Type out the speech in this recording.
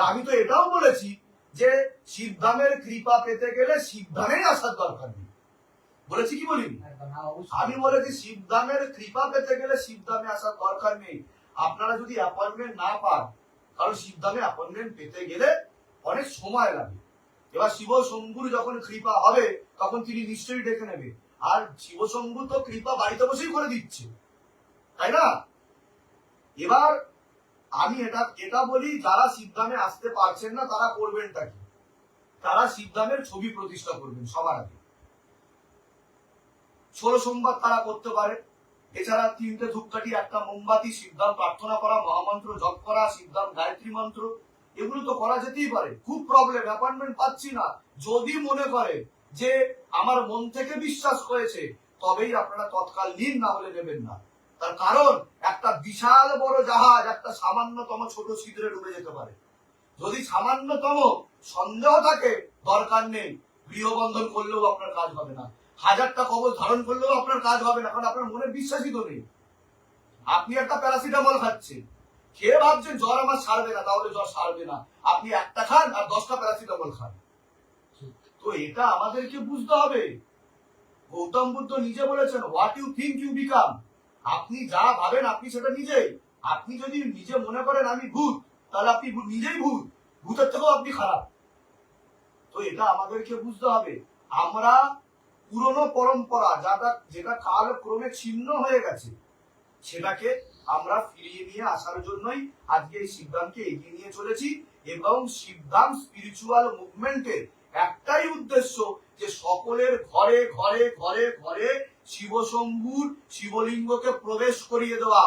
আমি তো এটাও বলেছি যে শিবধামের কৃপা পেতে গেলে শিবধামেই আসার দরকার নেই, বলেছি কি বলিনি? আমি বলেছি শিবধামের কৃপা পেতে গেলে শিবধামে আসার দরকার নেই। আপনারা যদি অ্যাপয়েন্টমেন্ট না পান, কারণ শিবধামে অ্যাপয়েন্টমেন্ট পেতে গেলে অনেক সময় লাগে। এবার শিব শম্ভুর যখন কৃপা হবে তখন তিনি নিশ্চয়ই ডেকে নেবে। আর শিব শম্ভু তো কৃপা বাড়িতে বসেই করে দিচ্ছে, তাই না? এবার আমি এটা বলি, যারা শিবধামে আসতে পারছেন না তারা করবেনটা কি? তারা শিবধামের ছবি প্রতিষ্ঠা করবেন সবার আগে। 16 সোমবার তারা করতে পারে। এছাড়া 3টে ধূপকাঠি, 1টা মোমবাতি, শিবধাম প্রার্থনা করা, মহামন্ত্র জপ করা, শিবধাম গায়ত্রী মন্ত্র, এগুলো তো করা যেতেই পারে। খুব প্রবলেম, অ্যাপয়েন্টমেন্ট পাচ্ছি না, যদি মনে করে যে আমার মন থেকে বিশ্বাস করেছে তবেই আপনারা তৎকাল নিন, না হলে নেবেন না। তার কারণ একটা বিশাল বড় জাহাজ একটা সামান্যতম ছোট ছিদ্রে ডুবে যেতে পারে। যদি সামান্যতম সন্দেহ থাকে, দরকার নেই, গৃহবন্ধন করলেও আপনার কাজ হবে না, 1000টা কবচ ধারণ করলেও আপনার কাজ হবে না, কারণ আপনার মনের বিশ্বাসই তো নেই। আপনি একটা প্যারাসিটামল খাচ্ছেন, খেয়ে ভাবছেন জ্বর আমার সারবে না, তাহলে জ্বর সারবে না। আপনি একটা খান আর 10টা প্যারাসিটামল খান। তো এটা আমাদেরকে বুঝতে হবে। গৌতম বুদ্ধ নিজে বলেছেন, what you think you become. আপনি যা ভাবেন আপনি সেটা নিজেই। আপনি যদি নিজে মনে করেন আমি ভূত, তাহলে আপনি নিজেই ভূত, ভূতের থেকেও আপনি খারাপ। তো এটা আমাদেরকে বুঝতে হবে। আমরা পুরনো পরম্পরা যেটা কালক্রমে ছিন্ন হয়ে গেছে, সেটাকে আমরা ফিরিয়ে নিয়ে আসার জন্যই আজকে এই শিবধামকে এগিয়ে নিয়ে চলেছি। এবং শিবধাম স্পিরিচুয়াল মুভমেন্টের একটাই উদ্দেশ্য, যে সকলের ঘরে ঘরে ঘরে ঘরে শিবশম্ভুর শিবলিঙ্গকে প্রবেশ করিয়ে দেওয়া।